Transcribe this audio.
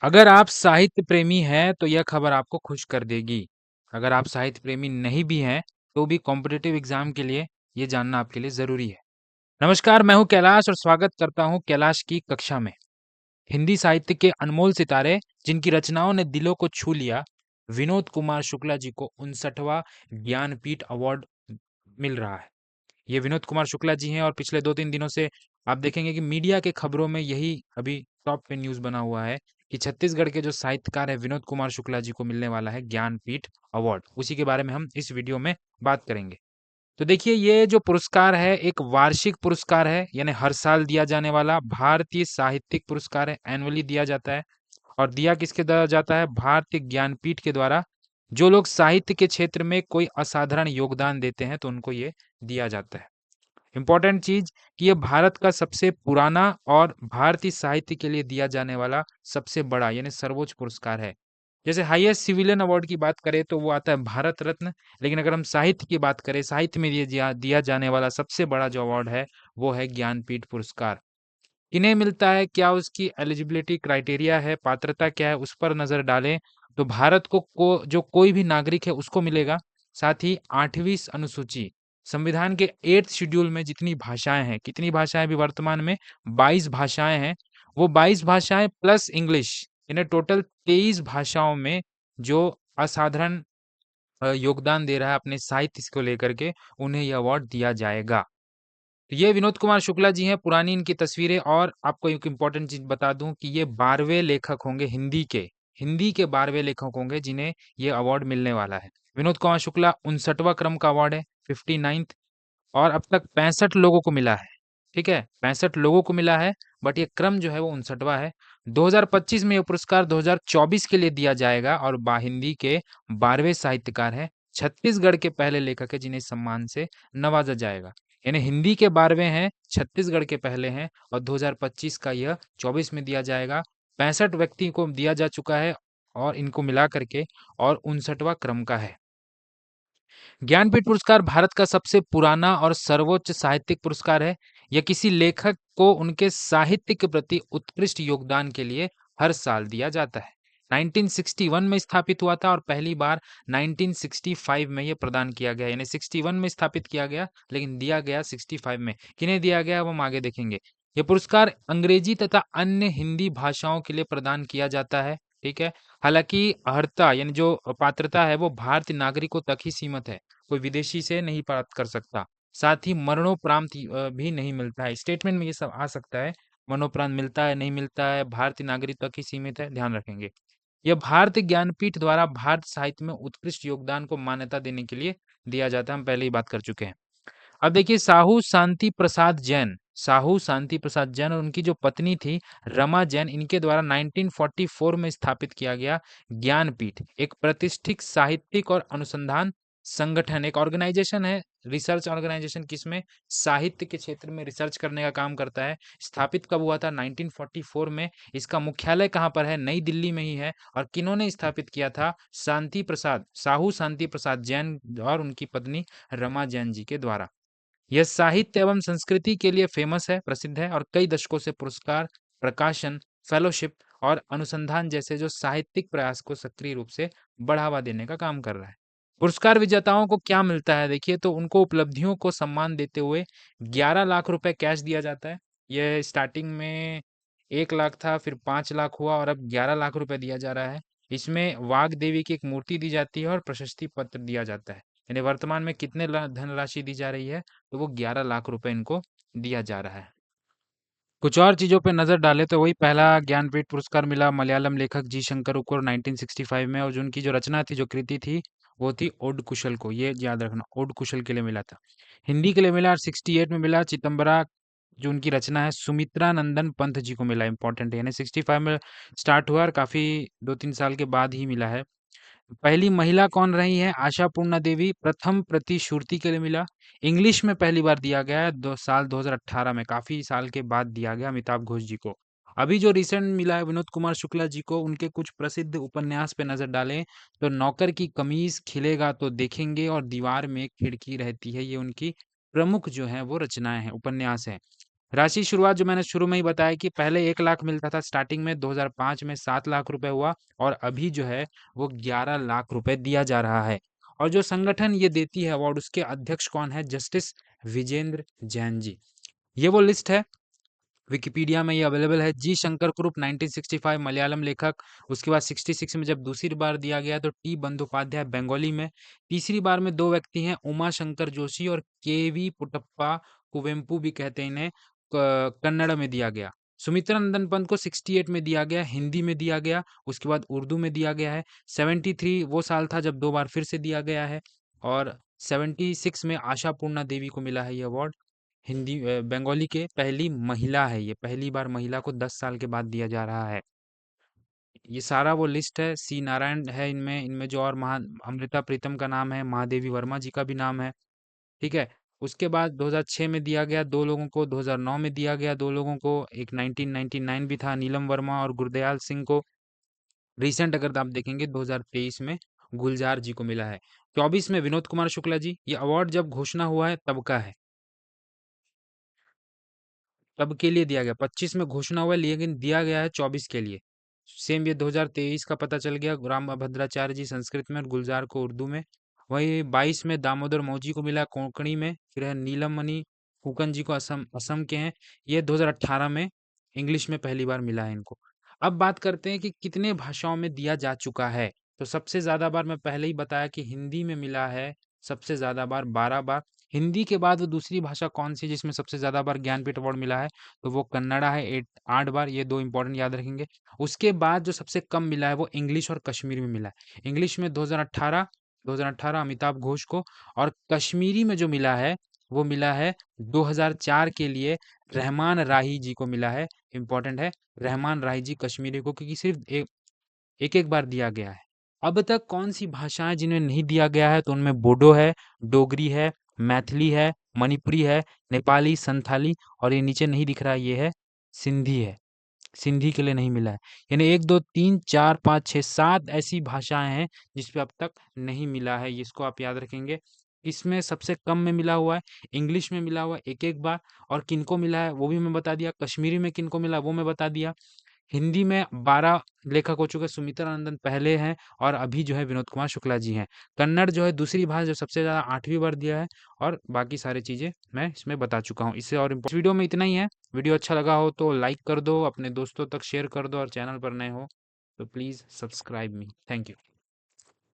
अगर आप साहित्य प्रेमी हैं तो यह खबर आपको खुश कर देगी। अगर आप साहित्य प्रेमी नहीं भी हैं तो भी कॉम्पिटिटिव एग्जाम के लिए ये जानना आपके लिए ज़रूरी है। नमस्कार, मैं हूँ कैलाश और स्वागत करता हूँ कैलाश की कक्षा में। हिंदी साहित्य के अनमोल सितारे जिनकी रचनाओं ने दिलों को छू लिया, विनोद कुमार शुक्ला जी को 59वां ज्ञानपीठ अवार्ड मिल रहा है। ये विनोद कुमार शुक्ला जी हैं और पिछले 2-3 दिनों से आप देखेंगे कि मीडिया के खबरों में यही अभी टॉप पे न्यूज़ बना हुआ है कि छत्तीसगढ़ के जो साहित्यकार हैं विनोद कुमार शुक्ला जी को मिलने वाला है ज्ञानपीठ अवार्ड। उसी के बारे में हम इस वीडियो में बात करेंगे। तो देखिए ये जो पुरस्कार है एक वार्षिक पुरस्कार है, यानी हर साल दिया जाने वाला भारतीय साहित्यिक पुरस्कार है, एनुअली दिया जाता है। और दिया किसके द्वारा जाता है? भारतीय ज्ञानपीठ के द्वारा। जो लोग साहित्य के क्षेत्र में कोई असाधारण योगदान देते हैं तो उनको ये दिया जाता है। इम्पोर्टेंट चीज कि ये भारत का सबसे पुराना और भारतीय साहित्य के लिए दिया जाने वाला सबसे बड़ा यानी सर्वोच्च पुरस्कार है। जैसे हाईएस्ट सिविलियन अवार्ड की बात करें तो वो आता है भारत रत्न, लेकिन अगर हम साहित्य की बात करें, साहित्य में दिया जाने वाला सबसे बड़ा जो अवार्ड है वो है ज्ञानपीठ पुरस्कार। किन्हें मिलता है, क्या उसकी एलिजिबिलिटी क्राइटेरिया है, पात्रता क्या है, उस पर नजर डालें तो भारत को जो कोई भी नागरिक है उसको मिलेगा। साथ ही 8वीं अनुसूची संविधान के 8th शेड्यूल में जितनी भाषाएं हैं, कितनी भाषाएं भी वर्तमान में 22 भाषाएं हैं, वो 22 भाषाएं प्लस इंग्लिश, इन्हें टोटल 23 भाषाओं में जो असाधारण योगदान दे रहा है अपने साहित्य को लेकर के, उन्हें यह अवार्ड दिया जाएगा। तो ये विनोद कुमार शुक्ला जी हैं, पुरानी इनकी तस्वीरें। और आपको एक इम्पोर्टेंट चीज बता दूं कि ये 12वें लेखक होंगे हिंदी के 12वें लेखक होंगे जिन्हें ये अवार्ड मिलने वाला है। विनोद कुमार शुक्ला 59वां क्रम का अवार्ड है, 59th। और अब तक 65 लोगों को मिला है। ठीक है, 65 लोगों को मिला है, बट ये क्रम जो है वो 59वां है। 2025 में ये पुरस्कार 2024 के लिए दिया जाएगा और हिंदी के 12वें साहित्यकार हैं, छत्तीसगढ़ के पहले लेखक है जिन्हें इस सम्मान से नवाजा जाएगा। यानी हिंदी के 12वें हैं, छत्तीसगढ़ के पहले हैं, और 2025 का यह 24 में दिया जाएगा। 65 व्यक्ति को दिया जा चुका है और इनको मिला करके, और 59वां क्रम का है। ज्ञानपीठ पुरस्कार भारत का सबसे पुराना और सर्वोच्च साहित्यिक पुरस्कार है। यह किसी लेखक को उनके साहित्य के प्रति उत्कृष्ट योगदान के लिए हर साल दिया जाता है। 1961 में स्थापित हुआ था और पहली बार 1965 में यह प्रदान किया गया, यानी 61 में स्थापित किया गया लेकिन दिया गया 65 में। किन्हें दिया गया वो हम आगे देखेंगे। यह पुरस्कार अंग्रेजी तथा अन्य हिंदी भाषाओं के लिए प्रदान किया जाता है। ठीक है, हालांकि अर्हता यानी जो पात्रता है वो भारतीय नागरिकों तक ही सीमित है, कोई विदेशी से नहीं प्राप्त कर सकता। साथ ही मरणोपरांत भी नहीं मिलता है। स्टेटमेंट में ये सब आ सकता है, मरणोपरांत मिलता है नहीं मिलता है, भारतीय नागरिक तक ही सीमित है, ध्यान रखेंगे। यह भारतीय ज्ञानपीठ द्वारा भारत साहित्य में उत्कृष्ट योगदान को मान्यता देने के लिए दिया जाता है, हम पहले ही बात कर चुके हैं। अब देखिए साहू शांति प्रसाद जैन और उनकी जो पत्नी थी रमा जैन, इनके द्वारा 1944 में स्थापित किया गया ज्ञानपीठ एक प्रतिष्ठित साहित्यिक और अनुसंधान संगठन, एक ऑर्गेनाइजेशन है, रिसर्च ऑर्गेनाइजेशन, किसमें? साहित्य के क्षेत्र में रिसर्च करने का काम करता है। स्थापित कब हुआ था? 1944 में। इसका मुख्यालय कहाँ पर है? नई दिल्ली में ही है। और किन्होंने स्थापित किया था? साहू शांति प्रसाद जैन और उनकी पत्नी रमा जैन जी के द्वारा। यह साहित्य एवं संस्कृति के लिए फेमस है, प्रसिद्ध है, और कई दशकों से पुरस्कार, प्रकाशन, फेलोशिप और अनुसंधान जैसे जो साहित्यिक प्रयास को सक्रिय रूप से बढ़ावा देने का काम कर रहा है। पुरस्कार विजेताओं को क्या मिलता है? देखिए, तो उनको उपलब्धियों को सम्मान देते हुए 11 लाख रुपए कैश दिया जाता है। यह स्टार्टिंग में 1 लाख था, फिर 5 लाख हुआ और अब 11 लाख रुपए दिया जा रहा है। इसमें वाग देवी की एक मूर्ति दी जाती है और प्रशस्ति पत्र दिया जाता है। यानी वर्तमान में कितने धनराशि दी जा रही है? तो वो 11 लाख रुपए इनको दिया जा रहा है। कुछ और चीजों पे नजर डालें तो वही पहला ज्ञानपीठ पुरस्कार मिला मलयालम लेखक जी शंकर को 1965 में, और जो उनकी जो रचना थी, जो कृति थी, वो थी ओड कुशल को। ये याद रखना, ओड कुशल के लिए मिला था। हिंदी के लिए मिला 68 में मिला चिदम्बरा, जो उनकी रचना है, सुमित्रा नंदन पंत जी को मिला। इंपॉर्टेंट है, यानी 65 में स्टार्ट हुआ और काफी 2-3 साल के बाद ही मिला है। पहली महिला कौन रही है? आशा पूर्णा देवी। प्रथम प्रति श्रुति के लिए मिला। इंग्लिश में पहली बार दिया गया है साल 2018 में, काफी साल के बाद दिया गया अमिताभ घोष जी को। अभी जो रिसेंट मिला है विनोद कुमार शुक्ला जी को, उनके कुछ प्रसिद्ध उपन्यास पे नजर डालें तो नौकर की कमीज, खिलेगा तो देखेंगे और दीवार में एक खिड़की रहती है, ये उनकी प्रमुख जो है वो रचनाएं हैं, उपन्यास हैं। राशि शुरुआत जो मैंने शुरू में ही बताया कि पहले 1 लाख मिलता था स्टार्टिंग में, 2005 में 7 लाख रुपए हुआ और अभी जो है वो 11 लाख रुपए दिया जा रहा है। और जो संगठन ये देती है अवार्ड, उसके अध्यक्ष कौन है? जस्टिस विजेंद्र जैन जी। ये वो लिस्ट है, विकिपीडिया में ये अवेलेबल है। जी शंकर कुरुप 1965 मलयालम लेखक। उसके बाद 66 में जब दूसरी बार दिया गया तो टी बंदोपाध्याय बंगाली में। तीसरी बार में 2 व्यक्ति हैं, उमा शंकर जोशी और के.वी. पुट्टप्पा, कुवेंपु भी कहते हैं इन्हें, कन्नड़ में दिया गया। सुमित्रा नंदन पंत को 68 में दिया गया, हिंदी में दिया गया, उसके बाद उर्दू में दिया गया है। 73 वो साल था जब 2 बार फिर से दिया गया है और 76 में आशा पूर्णा देवी को मिला है ये अवार्ड। हिंदी बंगाली के पहली महिला है ये, पहली बार महिला को 10 साल के बाद दिया जा रहा है। ये सारा वो लिस्ट है, सी नारायण है इनमें, इनमें जो और महा अमृता प्रीतम का नाम है, महादेवी वर्मा जी का भी नाम है, ठीक है? उसके बाद 2006 में दिया गया 2 लोगों को, 2009 में दिया गया 2 लोगों को, एक 1999 भी था, नीलम वर्मा और गुरदयाल सिंह को। रिसेंट अगर आप देखेंगे 2023 में गुलजार जी को मिला है। 24 में विनोद कुमार शुक्ला जी, ये अवार्ड जब घोषणा हुआ है तब का है। तब के लिए दिया गया, 25 में घोषणा हुआ है लेकिन दिया गया है 24 के लिए। सेम ये 2023 का पता चल गया, राम भद्राचार्य जी संस्कृत में और गुलजार को उर्दू में। वही 22 में दामोदर मौजी को मिला कोंकणी में, फिर है नीलम मणि फूकन जी को असम असम के हैं। ये 2018 में इंग्लिश में पहली बार मिला है इनको। अब बात करते हैं कि कितने भाषाओं में दिया जा चुका है। तो सबसे ज्यादा बार मैं पहले ही बताया कि हिंदी में मिला है सबसे ज्यादा बार, 12 बार। हिंदी के बाद वो दूसरी भाषा कौन सी जिसमें सबसे ज्यादा बार ज्ञानपीठ अवार्ड मिला है? तो वो कन्नड़ा है, 8 बार। ये 2 इंपॉर्टेंट याद रखेंगे। उसके बाद जो सबसे कम मिला है वो इंग्लिश और कश्मीरी में मिला है। इंग्लिश में 2018 अमिताभ घोष को, और कश्मीरी में जो मिला है वो मिला है 2004 के लिए रहमान राही जी को मिला है। इंपॉर्टेंट है, रहमान राही जी कश्मीरी को, क्योंकि सिर्फ एक एक बार दिया गया है। अब तक कौन सी भाषाएं जिन्हें नहीं दिया गया है? तो उनमें बोडो है, डोगरी है, मैथिली है, मणिपुरी है, नेपाली, संथाली, और ये नीचे नहीं दिख रहा है ये है सिंधी है। सिंधी के लिए नहीं मिला है। यानी 1 2 3 4 5 6 7 ऐसी भाषाएं हैं जिस पे अब तक नहीं मिला है, इसको आप याद रखेंगे। इसमें सबसे कम में मिला हुआ है, इंग्लिश में मिला हुआ है एक एक बार, और किनको मिला है वो भी मैं बता दिया, कश्मीरी में किनको मिला वो मैं बता दिया। हिंदी में 12 लेखक हो चुके हैं, सुमित्रा नंदन पहले हैं और अभी जो है विनोद कुमार शुक्ला जी हैं। कन्नड़ जो है दूसरी भाषा जो सबसे ज़्यादा 8वीं बार दिया है, और बाकी सारी चीज़ें मैं इसमें बता चुका हूँ। इससे और इस वीडियो में इतना ही है। वीडियो अच्छा लगा हो तो लाइक कर दो, अपने दोस्तों तक शेयर कर दो, और चैनल पर नए हो तो please subscribe me. Thank you.